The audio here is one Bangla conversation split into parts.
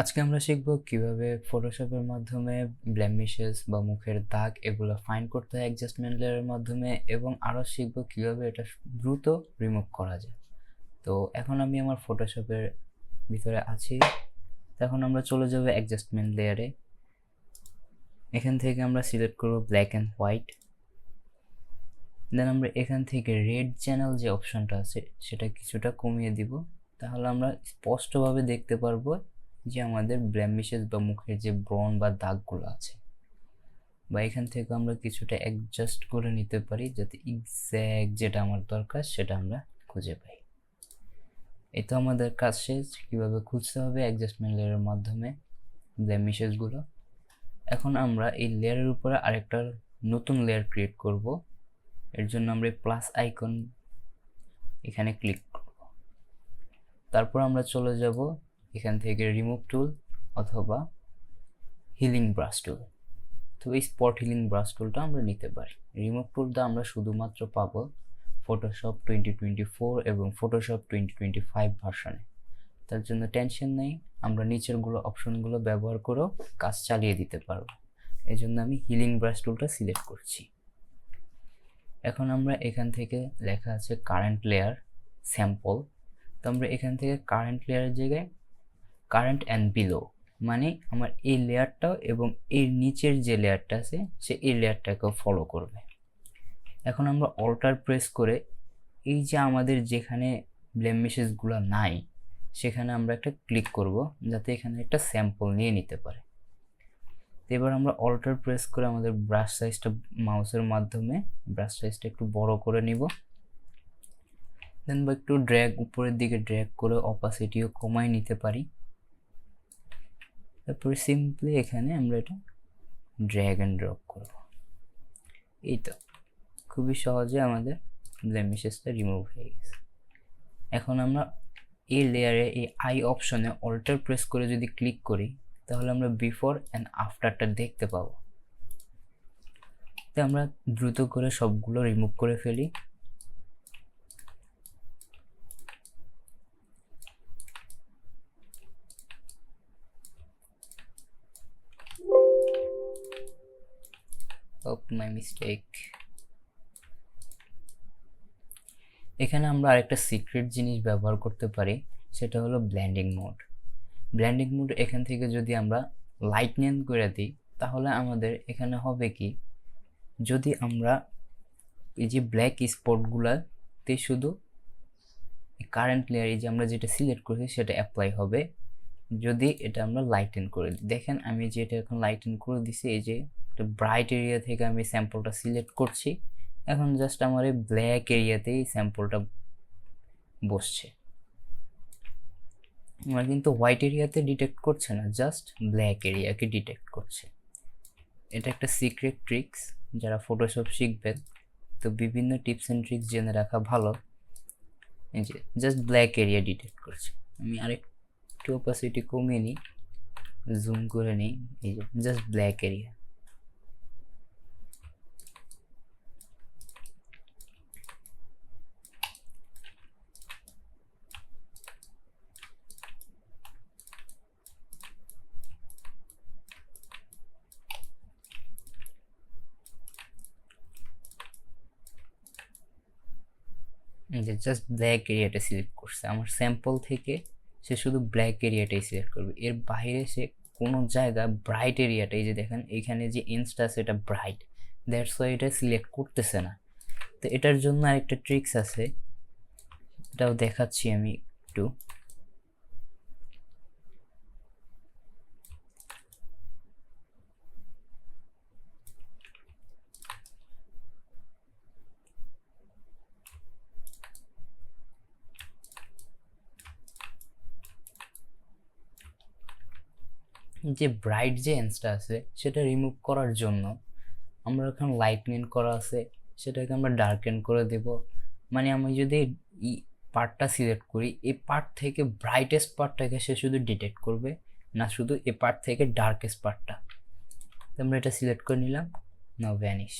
আজকে আমরা শিখব কিভাবে ফটোশপের মাধ্যমে ব্লেমিশেস বা মুখের দাগ এগুলো ফাইন্ড করতে হয় অ্যাডজাস্টমেন্ট লেয়ারের মাধ্যমে, এবং আরও শিখব কিভাবে এটা দ্রুত রিমুভ করা যায়। তো এখন আমি আমার ফটোশপের ভিতরে আছি। এখন আমরা চলে যাব অ্যাডজাস্টমেন্ট লেয়ারে। এখান থেকে আমরা সিলেক্ট করব ব্ল্যাক অ্যান্ড হোয়াইট। দেন আমরা এখান থেকে রেড চ্যানেল যে অপশনটা আছে সেটা কিছুটা কমিয়ে দিব, তাহলে আমরা স্পষ্টভাবে দেখতে পারবো যে আমাদের ব্লেমিশেস বা মুখের যে ব্রণ বা দাগগুলো আছে। বা এখান থেকে আমরা কিছুটা অ্যাডজাস্ট করে নিতে পারি যাতে এক্স্যাক্ট যেটা আমার দরকার সেটা আমরা খুঁজে পাই। এই তো আমাদের কাজ শেষ। কীভাবে খুঁজতে হবে অ্যাডজাস্টমেন্ট লেয়ারের মাধ্যমে ব্লেমিশেসগুলো। এখন আমরা এই লেয়ারের উপরে আরেকটা নতুন লেয়ার ক্রিয়েট করব। এর জন্য আমরা প্লাস আইকন এখানে ক্লিক করব। তারপর আমরা চলে যাব এখান থেকে রিমুভ টুল অথবা হিলিং ব্রাশ টুল। তো এই স্পট হিলিং ব্রাশ টুলটা আমরা নিতে পারি। রিমুভ টুলটা আমরা শুধুমাত্র পাবো ফটোশপ 2024 এবং ফটোশপ 2025 ভার্সনে। তার জন্য টেনশন নেই, আমরা নিচেরগুলো অপশনগুলো ব্যবহার করেও কাজ চালিয়ে দিতে পারবো। এই জন্য আমি হিলিং ব্রাশ টুলটা সিলেক্ট করছি। এখন আমরা এখান থেকে লেখা আছে কারেন্ট লেয়ার স্যাম্পল। তো আমরা এখান থেকে কারেন্ট লেয়ারের জায়গায় কারেন্ট অ্যান্ড বিলো, মানে আমার এই লেয়ারটাও এবং এর নিচের যে লেয়ারটা আছে সে এই লেয়ারটাকেও ফলো করবে। এখন আমরা অল্টার প্রেস করে এই যে আমাদের যেখানে ব্লেমিশেসগুলো নাই সেখানে আমরা একটা ক্লিক করব যাতে এখানে একটা স্যাম্পল নিয়ে নিতে পারে। এবার আমরা অল্টার প্রেস করে আমাদের ব্রাশ সাইজটা মাউসের মাধ্যমে ব্রাশ সাইজটা একটু বড় করে নিব। দেন বা একটু ড্র্যাগ উপরের দিকে ড্র্যাগ করে অপাসিটিও কমাই নিতে পারি। তারপরে সিম্পলি এখানে আমরা এটা ড্র্যাগ অ্যান্ড ড্রপ করব। এই তো খুবই সহজে আমাদের ব্লেমিশেসটা রিমুভ হয়ে গেছে। এখন আমরা এই লেয়ারে এই আই অপশনে অল্টার প্রেস করে যদি ক্লিক করি তাহলে আমরা বিফোর অ্যান্ড আফটারটা দেখতে পাবো। তো আমরা দ্রুত করে সবগুলো রিমুভ করে ফেলি। My mistake. এখানে আমরা আরেকটা সিক্রেট জিনিস ব্যবহার করতে পারি, সেটা হলো ব্লেন্ডিং মোড। ব্লেন্ডিং মোড এখান থেকে যদি আমরা লাইটনেন করে দিই তাহলে আমাদের এখানে হবে কি, যদি আমরা এই যে ব্ল্যাক স্পটগুলোতে শুধু কারেন্ট লেয়ার এই যে আমরা যেটা সিলেক্ট করেছি সেটা অ্যাপ্লাই হবে। যদি এটা আমরা লাইটেন করে দিই, দেখেন আমি যে এটা এখন লাইটেন করে দিছি, এই যে একটা ব্রাইট এরিয়া থেকে আমি স্যাম্পলটা সিলেক্ট করছি, এখন জাস্ট আমার এই ব্ল্যাক এরিয়াতেই স্যাম্পলটা বসছে। আমার কিন্তু হোয়াইট এরিয়াতে ডিটেক্ট করছে না, জাস্ট ব্ল্যাক এরিয়াকে ডিটেক্ট করছে। এটা একটা সিক্রেট ট্রিক্স, যারা ফটোশপ শিখবেন তো বিভিন্ন টিপস অ্যান্ড ট্রিক্স জেনে রাখা ভালো। এই যে জাস্ট ব্ল্যাক এরিয়া ডিটেক্ট করছে। আমি আরেকটু অপাসিটি কমিয়ে নিই, জুম করে নিই, এই যে জাস্ট ব্ল্যাক এরিয়া। যে জাস্ট ব্ল্যাক এরিয়াটা সিলেক্ট করছে, আমার স্যাম্পল থেকে সে শুধু ব্ল্যাক এরিয়াটাই সিলেক্ট করবে, এর বাইরে সে কোনো জায়গা ব্রাইট এরিয়াটা, এই যে দেখেন এখানে যে ইন্সটা আছে এটা ব্রাইট, দ্যাটস ওয়াই এটা সিলেক্ট করতেছে না। তো এটার জন্য আরেকটা ট্রিক্স আছে, এটাও দেখাচ্ছি আমি একটু। যে ব্রাইট যে এন্সটা আছে সেটা রিমুভ করার জন্য আমরা এখন লাইটনিং করা আছে সেটাকে আমরা ডার্কেন করে দেব। মানে আমি যদি এই পার্টটা সিলেক্ট করি, এই পার্ট থেকে ব্রাইটেস্ট পার্টটাকে সে শুধু ডিটেক্ট করবে, না শুধু এই পার্ট থেকে ডার্কেস্ট পার্টটা। আমরা এটা সিলেক্ট করে নিলাম, নাও ভ্যানিশ,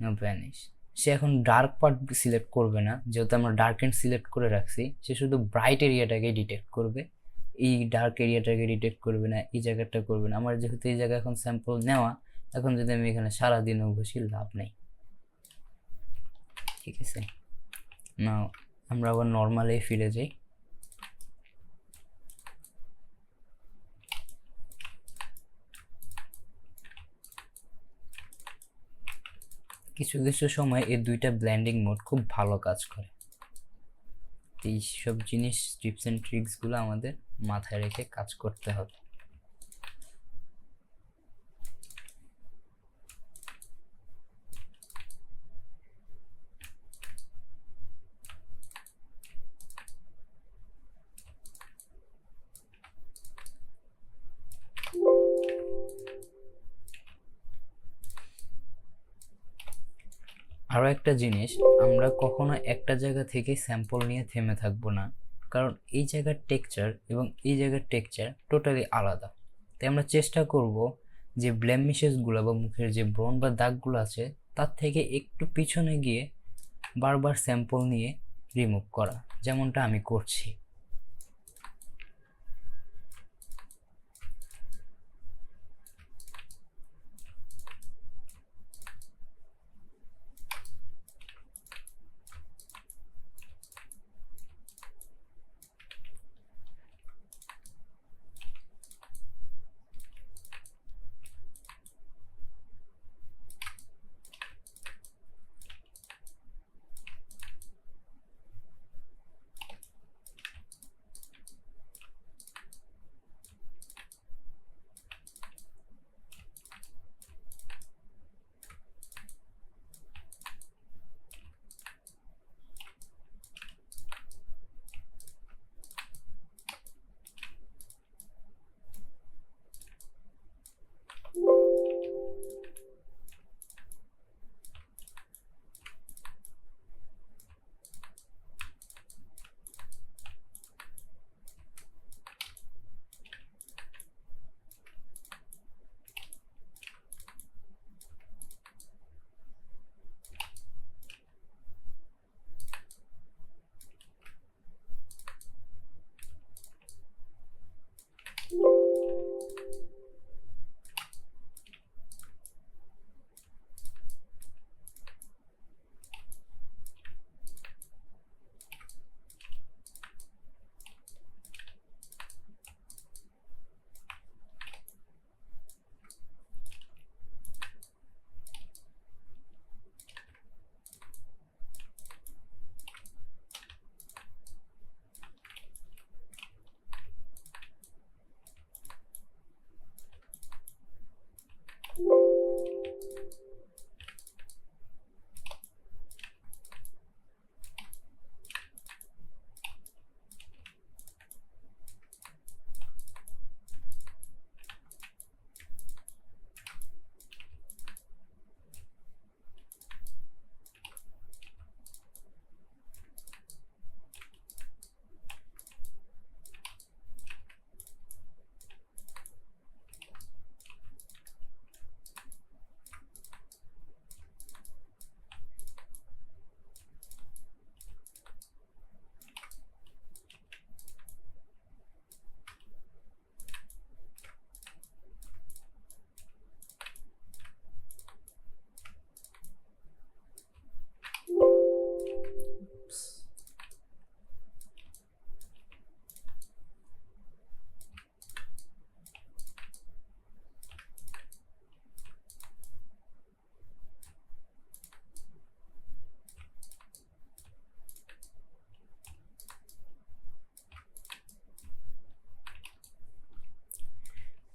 নাও ভ্যানিশ। সে এখন ডার্ক পার্ট সিলেক্ট করবে না, যেহেতু আমরা ডার্ক এন্ড সিলেক্ট করে রাখছি, সে শুধু ব্রাইট এরিয়াটাকে ডিটেক্ট করবে। এই ডার্ক এরিয়াটাকে ডিটেক্ট করবে না, এই জায়গাটা করবে না। আমার যেহেতু এই জায়গায় এখন স্যাম্পল নেওয়া, এখন যদি আমি এখানে সারাদিনও বসি লাভ নেই, ঠিক আছে। না, আমরা আবার নর্মালে ফিরে যাই। কিছু কিছু সময় এই দুইটা ব্লেন্ডিং মোড খুব ভালো কাজ করে। এই সব জিনিস, টিপস অ্যান্ড ট্রিক্সগুলো আমাদের মাথায় রেখে কাজ করতে হবে। আরও একটা জিনিস, আমরা কখনো একটা জায়গা থেকে স্যাম্পল নিয়ে থেমে থাকবো না, কারণ এই জায়গার টেক্সচার এবং এই জায়গার টেক্সচার টোটালি আলাদা। তাই আমরা চেষ্টা করব যে ব্লেমিশেসগুলো বা মুখের যে ব্রণ বা দাগগুলো আছে তার থেকে একটু পিছনে গিয়ে বারবার স্যাম্পল নিয়ে রিমুভ করা, যেমনটা আমি করছি।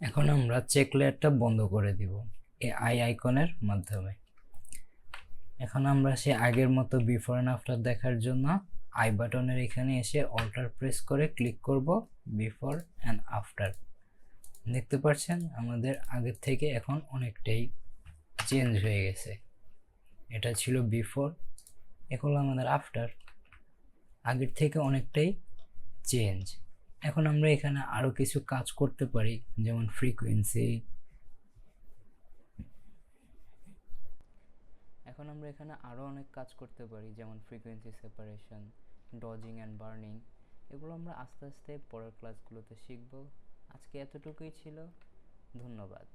এখন আমরা চেক লেয়ারটা বন্ধ করে দিব এই আই আইকনের মাধ্যমে। এখন আমরা সে আগের মতো বিফোর অ্যান্ড আফটার দেখার জন্য আই বাটনের এখানে এসে অল্টার প্রেস করে ক্লিক করব বিফোর অ্যান্ড আফটার। দেখতে পাচ্ছেন আমাদের আগের থেকে এখন অনেকটাই চেঞ্জ হয়ে গেছে। এটা ছিল বিফোর, এখন আমাদের আফটার, আগের থেকে অনেকটাই চেঞ্জ। এখন আমরা এখানে আরো কিছু কাজ করতে পারি, যেমন ফ্রিকোয়েন্সি। এখন আমরা এখানে আরো অনেক কাজ করতে পারি, যেমন frequency separation, dodging and burning, এগুলো আমরা আস্তে আস্তে পরের ক্লাসগুলোতে শিখব। আজকে এতটুকুই ছিল। ধন্যবাদ।